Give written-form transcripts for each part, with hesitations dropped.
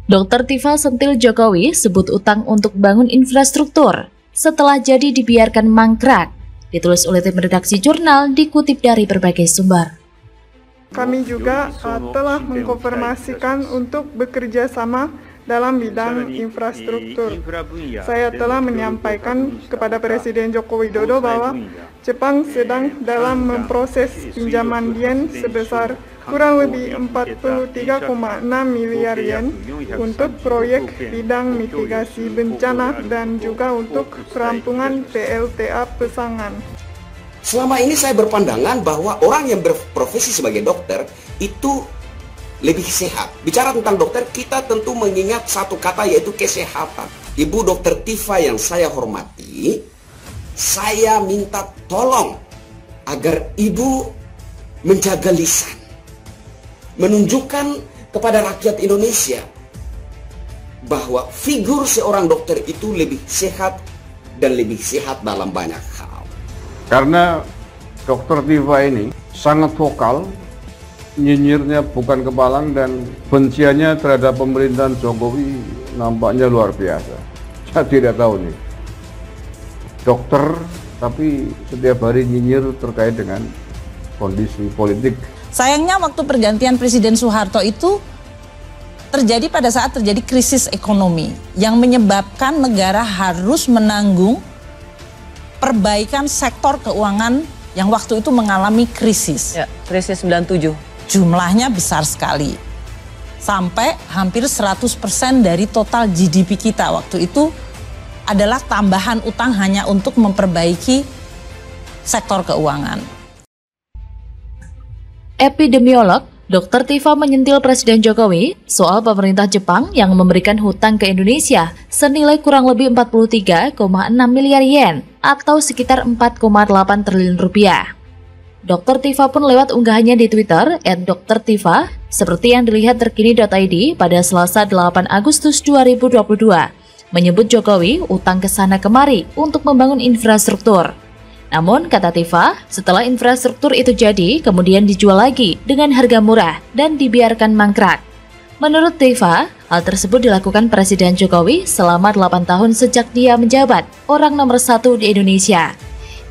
Dr. Tifa sentil Jokowi sebut utang untuk bangun infrastruktur setelah jadi dibiarkan mangkrak. Ditulis oleh tim redaksi jurnal, dikutip dari berbagai sumber. Kami juga telah mengkonfirmasikan untuk bekerja sama dalam bidang infrastruktur. Saya telah menyampaikan kepada Presiden Joko Widodo bahwa Jepang sedang dalam memproses pinjaman yen sebesar kurang lebih 43,6 miliar yen untuk proyek bidang mitigasi bencana dan juga untuk perampungan PLTA Pesangan. Selama ini saya berpandangan bahwa orang yang berprofesi sebagai dokter itu lebih sehat. Bicara tentang dokter, kita tentu mengingat satu kata, yaitu kesehatan. Ibu Dr. Tifa yang saya hormati, saya minta tolong agar ibu menjaga lisan, menunjukkan kepada rakyat Indonesia bahwa figur seorang dokter itu lebih sehat dan lebih sehat dalam banyak hal. Karena Dr. Tifa ini sangat vokal, nyinyirnya bukan kepalang, dan benciannya terhadap pemerintahan Jokowi nampaknya luar biasa. Saya tidak tahu nih, dokter tapi setiap hari nyinyir terkait dengan kondisi politik. Sayangnya waktu pergantian Presiden Soeharto itu terjadi pada saat terjadi krisis ekonomi yang menyebabkan negara harus menanggung perbaikan sektor keuangan yang waktu itu mengalami krisis. Ya, krisis 97. Jumlahnya besar sekali. Sampai hampir 100% dari total GDP kita waktu itu adalah tambahan utang hanya untuk memperbaiki sektor keuangan. Epidemiolog Dr. Tifa menyentil Presiden Jokowi soal pemerintah Jepang yang memberikan hutang ke Indonesia senilai kurang lebih 43,6 miliar yen atau sekitar 4,8 triliun rupiah. Dr. Tifa pun lewat unggahannya di Twitter @drtifa seperti yang dilihat terkini.id pada Selasa 8 Agustus 2022 menyebut Jokowi utang ke sana kemari untuk membangun infrastruktur. Namun, kata Tifa, setelah infrastruktur itu jadi, kemudian dijual lagi dengan harga murah dan dibiarkan mangkrak. Menurut Tifa, hal tersebut dilakukan Presiden Jokowi selama 8 tahun sejak dia menjabat orang nomor 1 di Indonesia.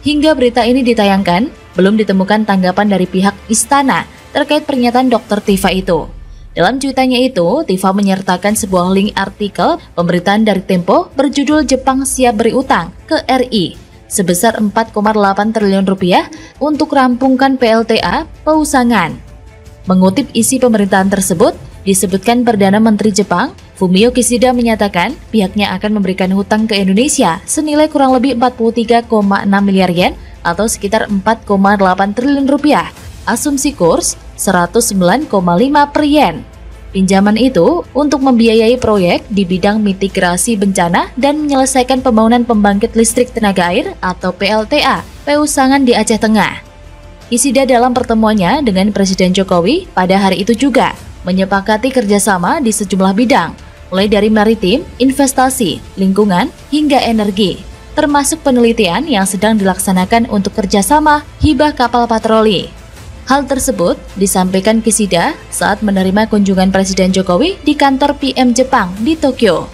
Hingga berita ini ditayangkan, belum ditemukan tanggapan dari pihak istana terkait pernyataan Dr. Tifa itu. Dalam cuitannya itu, Tifa menyertakan sebuah link artikel pemberitaan dari Tempo berjudul Jepang siap beri utang ke RI sebesar 4,8 triliun rupiah untuk rampungkan PLTA Pesangan. Mengutip isi pemerintahan tersebut, disebutkan Perdana Menteri Jepang, Fumio Kishida menyatakan pihaknya akan memberikan hutang ke Indonesia senilai kurang lebih 43,6 miliar yen atau sekitar 4,8 triliun rupiah. Asumsi kurs 109,5 per yen. Pinjaman itu untuk membiayai proyek di bidang mitigasi bencana dan menyelesaikan pembangunan pembangkit listrik tenaga air atau PLTA Pesangan di Aceh Tengah. Kishida dalam pertemuannya dengan Presiden Jokowi pada hari itu juga menyepakati kerjasama di sejumlah bidang, mulai dari maritim, investasi, lingkungan, hingga energi, termasuk penelitian yang sedang dilaksanakan untuk kerjasama hibah kapal patroli. Hal tersebut disampaikan Kishida saat menerima kunjungan Presiden Jokowi di kantor PM Jepang di Tokyo.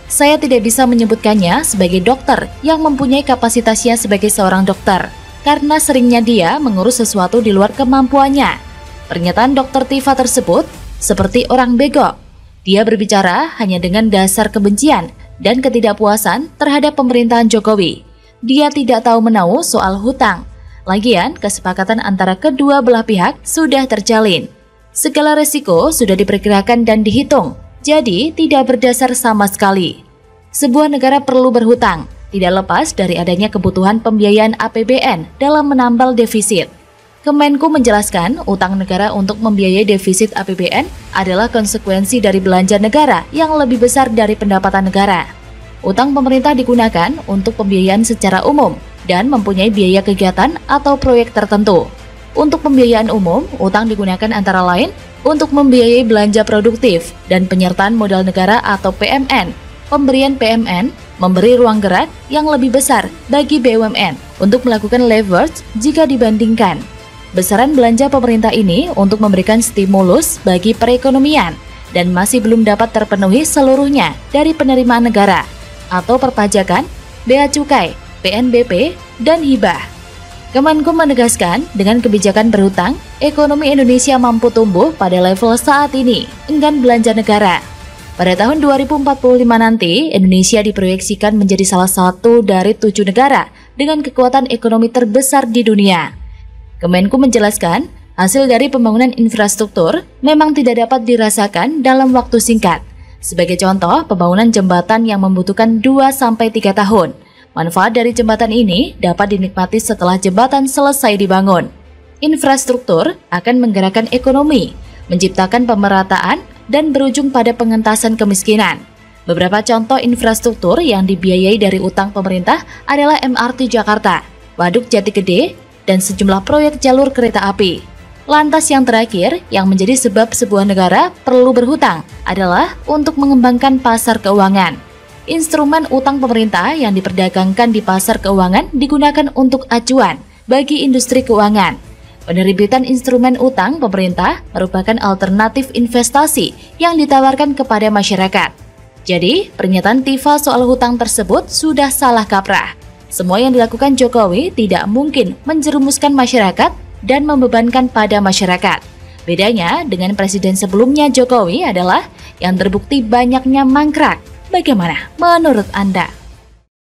Saya tidak bisa menyebutkannya sebagai dokter yang mempunyai kapasitasnya sebagai seorang dokter, karena seringnya dia mengurus sesuatu di luar kemampuannya. Pernyataan Dr. Tifa tersebut seperti orang bego. Dia berbicara hanya dengan dasar kebencian dan ketidakpuasan terhadap pemerintahan Jokowi. Dia tidak tahu menahu soal hutang. Lagian, kesepakatan antara kedua belah pihak sudah terjalin. Segala resiko sudah diperkirakan dan dihitung, jadi tidak berdasar sama sekali. Sebuah negara perlu berhutang, tidak lepas dari adanya kebutuhan pembiayaan APBN dalam menambal defisit. Kemenku menjelaskan, utang negara untuk membiayai defisit APBN adalah konsekuensi dari belanja negara yang lebih besar dari pendapatan negara. Utang pemerintah digunakan untuk pembiayaan secara umum dan mempunyai biaya kegiatan atau proyek tertentu. Untuk pembiayaan umum, utang digunakan antara lain untuk membiayai belanja produktif dan penyertaan modal negara atau PMN. Pemberian PMN memberi ruang gerak yang lebih besar bagi BUMN untuk melakukan leverage jika dibandingkan. Besaran belanja pemerintah ini untuk memberikan stimulus bagi perekonomian dan masih belum dapat terpenuhi seluruhnya dari penerimaan negara atau perpajakan, bea cukai, PNBP, dan hibah. Kemenko menegaskan dengan kebijakan berhutang, ekonomi Indonesia mampu tumbuh pada level saat ini, enggan belanja negara. Pada tahun 2045 nanti, Indonesia diproyeksikan menjadi salah satu dari 7 negara dengan kekuatan ekonomi terbesar di dunia. Kemenko menjelaskan, hasil dari pembangunan infrastruktur memang tidak dapat dirasakan dalam waktu singkat. Sebagai contoh, pembangunan jembatan yang membutuhkan 2-3 tahun. Manfaat dari jembatan ini dapat dinikmati setelah jembatan selesai dibangun. Infrastruktur akan menggerakkan ekonomi, menciptakan pemerataan, dan berujung pada pengentasan kemiskinan. Beberapa contoh infrastruktur yang dibiayai dari utang pemerintah adalah MRT Jakarta, Waduk Jati Gede, dan sejumlah proyek jalur kereta api. Lantas yang terakhir, yang menjadi sebab sebuah negara perlu berhutang adalah untuk mengembangkan pasar keuangan. Instrumen utang pemerintah yang diperdagangkan di pasar keuangan digunakan untuk acuan bagi industri keuangan. Penerbitan instrumen utang pemerintah merupakan alternatif investasi yang ditawarkan kepada masyarakat. Jadi, pernyataan Tifa soal hutang tersebut sudah salah kaprah. Semua yang dilakukan Jokowi tidak mungkin menjerumuskan masyarakat dan membebankan pada masyarakat. Bedanya dengan presiden sebelumnya Jokowi adalah yang terbukti banyaknya mangkrak. Bagaimana menurut Anda?